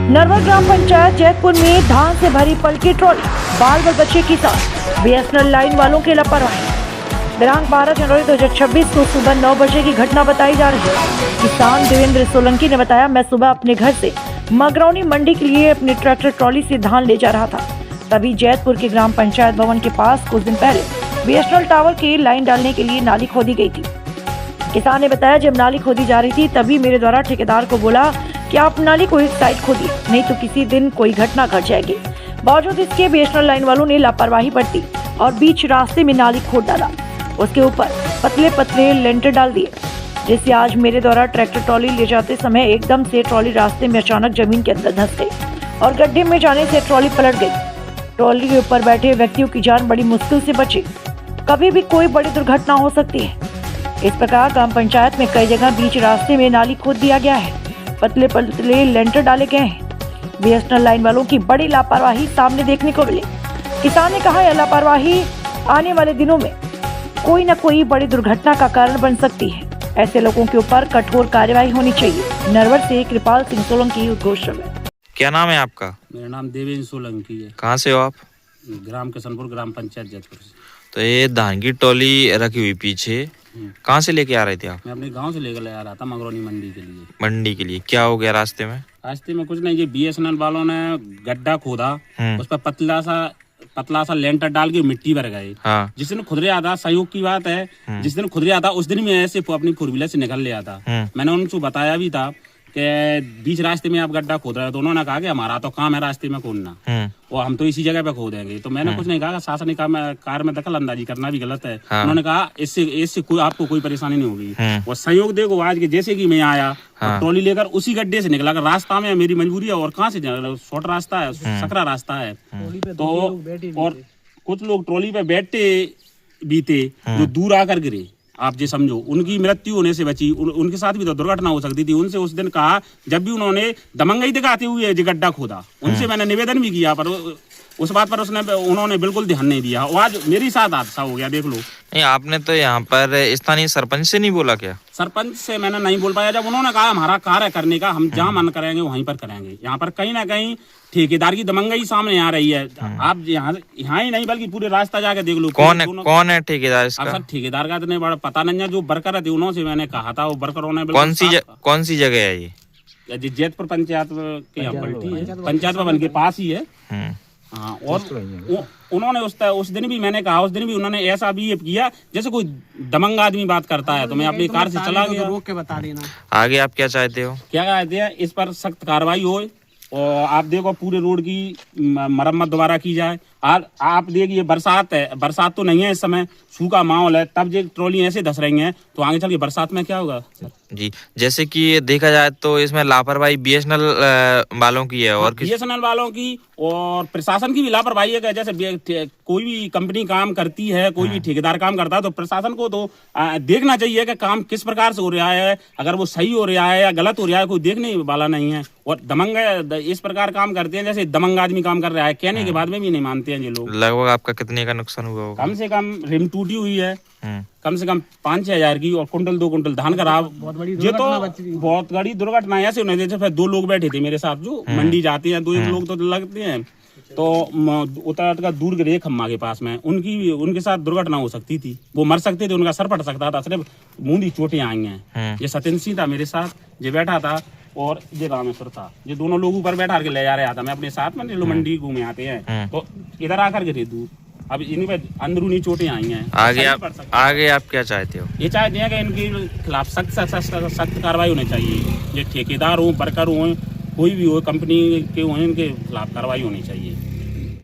नरवर ग्राम पंचायत जैतपुर में धान से भरी पलटी ट्रॉली, बाल व बच्चे की साथ बीएसएनएल लाइन वालों की लापरवाही। दिनांक 12 जनवरी 2026 को सुबह 9 बजे की घटना बताई जा रही है। किसान देवेंद्र सोलंकी ने बताया, मैं सुबह अपने घर से मगरौनी मंडी के लिए अपने ट्रैक्टर ट्रॉली से धान ले जा रहा था। तभी जैतपुर के ग्राम पंचायत भवन के पास कुछ दिन पहले बीएसएनएल टावर की लाइन डालने के लिए नाली खोदी गई थी। किसान ने बताया, जब नाली खोदी जा रही थी तभी मेरे द्वारा ठेकेदार को बोला कि आप नाली को एक साइड खोदिए, नहीं तो किसी दिन कोई घटना घट जाएगी। बावजूद इसके बीएसएनएल लाइन वालों ने लापरवाही बरती और बीच रास्ते में नाली खोद डाला। उसके ऊपर पतले पतले लेंटर डाल दिए, जिससे आज मेरे द्वारा ट्रैक्टर ट्रॉली ले जाते समय एकदम से ट्रॉली रास्ते में अचानक जमीन के अंदर धंस गई और गड्ढे में जाने से ट्रॉली पलट गई। ट्रॉली के ऊपर बैठे व्यक्तियों की जान बड़ी मुश्किल से बची। कभी भी कोई बड़ी दुर्घटना हो सकती है। इस प्रकार ग्राम पंचायत में कई जगह बीच रास्ते में नाली खोद दिया गया है, पतले पतले लेंटर डाले गए हैं। बीएसएनएल लाइन वालों की बड़ी लापरवाही सामने देखने को मिली। किसान ने कहा, यह लापरवाही आने वाले दिनों में कोई न कोई बड़ी दुर्घटना का कारण बन सकती है। ऐसे लोगों के ऊपर कठोर कार्यवाही होनी चाहिए। नरवर से कृपाल सिंह सोलंकी उद्घोष में। क्या नाम है आपका? मेरा नाम देवेंद्र सोलंकी है। कहाँ से हो आप? ग्राम किशनपुर, ग्राम पंचायत जैतपुर से। तो ये धान की टोली रखी हुई पीछे, कहाँ से लेके आ रहे थे आप? मैं अपने गांव से लेकर आ रहा था मगरौनी मंडी के लिए। मंडी के लिए क्या हो गया रास्ते में? रास्ते में कुछ नहीं, ये बीएसएनएल वालों ने गड्ढा खोदा, उस पर पतला सा लेंटर डाल के मिट्टी भर गए। हाँ। जिस दिन खुद रहा था, सहयोग की बात है, जिस दिन खुद रहा था उस दिन में ऐसे अपनी फोर व्हीलर से निकल लिया था। मैंने उनको बताया भी था कि बीच रास्ते में आप गड्ढा खोद रहे हो, तो उन्होंने कहा कि हमारा तो काम है रास्ते में खोदना और हम तो इसी जगह पे खोदेंगे। तो मैंने कुछ नहीं कहा, शासन कार्य में दखल अंदाजी करना भी गलत है। उन्होंने कहा इससे कोई आपको कोई परेशानी नहीं होगी। और संयोग देखो आज के जैसे कि मैं आया ट्रॉली लेकर उसी गड्ढे से निकला, रास्ता में मेरी मजबूरी है और कहाँ से शॉर्ट रास्ता है, सकरा रास्ता है। तो और कुछ लोग ट्रॉली पे बैठते भी थे जो दूर आकर गिरे। आप जो समझो, उनकी मृत्यु होने से बची, उनके साथ भी तो दुर्घटना हो सकती थी। उनसे उस दिन कहा, जब भी उन्होंने दमंगई दिखाते हुए जो गड्ढा खोदा, उनसे मैंने निवेदन भी किया, पर उस बात पर उन्होंने बिल्कुल ध्यान नहीं दिया। और आज मेरे साथ हादसा हो गया, देख लो। नहीं, आपने तो यहाँ पर स्थानीय सरपंच से नहीं बोला क्या? सरपंच से मैंने नहीं बोल पाया। जब उन्होंने कहा हमारा कार्य करने का, हम जहाँ मन करेंगे वहीं पर करेंगे। यहाँ पर कहीं ना कहीं ठेकेदार की दमंगई सामने आ रही है। आप यहाँ ही नहीं बल्कि पूरे रास्ता जाके देख लो। कौन है ठेकेदार इसका? सर ठेकेदार का इतने बड़ा पता नहीं है। जो वर्कर थे उन्होंने मैंने कहा था, वो वर्करों ने कौन सी जगह है ये? जैतपुर पंचायत के यहाँ पलटी है, पंचायत भवन के पास ही है। हाँ, और उन्होंने उस दिन भी मैंने कहा, उस दिन भी उन्होंने ऐसा भी किया जैसे कोई दमंग आदमी बात करता है। तो मैं अपनी कार से चला गया। रोक के बता देना। आगे आप क्या चाहते हो? क्या चाहते हैं, इस पर सख्त कार्रवाई हो और आप देखो पूरे रोड की मरम्मत दोबारा की जाए। आप देखिए बरसात है, बरसात तो नहीं है इस समय, सूखा माहौल है, तब जो ट्रॉली ऐसे धस रही हैं तो आगे चल के बरसात में क्या होगा जी। जैसे कि देखा जाए तो इसमें लापरवाही बीएसएनएल वालों की है और बीएसएनएल वालों की और प्रशासन की भी लापरवाही है। जैसे कोई भी कंपनी काम करती है, कोई भी ठेकेदार काम करता है, तो प्रशासन को तो देखना चाहिए कि काम किस प्रकार से हो रहा है, अगर वो सही हो रहा है या गलत हो रहा है, कोई देखने वाला नहीं है। और दमंग इस प्रकार काम करते हैं जैसे दमंग आदमी काम कर रहा है, कहने के बाद में भी नहीं मानते हैं ये लोग। लगभग आपका कितने का नुकसान हुआ होगा? कम से कम रिम टूटी हुई है, कम से कम 5-6 हज़ार की, और कुंटल 2 कुंटल धान खराब। ये तो बहुत बड़ी दुर्घटना ऐसे होने जैसे फिर 2 लोग बैठे थे मेरे साथ जो मंडी जाते हैं, 2-1 लोग तो लगते हैं, तो उतर का दूर गए खम्मा के पास में, उनके साथ दुर्घटना हो सकती थी। वो मर सकते थे, उनका सर फट सकता था, सिर्फ बूंदी चोटें आई हैं। ये सत्यन सिंह था मेरे साथ, ये बैठा था, और ये रामेश्वर था। ये दोनों लोग ऊपर बैठा के ले जा रहा था। मैं अपने साथ में मंडी घूमे आते हैं, तो इधर आकर गिरे दूर। अब इन्हीं पे अंदरूनी चोटें आई हैं। आगे आप क्या चाहते हो? ये चाहते हैं कि इनके खिलाफ सख्त कार्रवाई होनी चाहिए। ये ठेकेदार हो, वर्कर हो, कोई भी हो, कंपनी के हो, इनके खिलाफ कार्रवाई होनी चाहिए।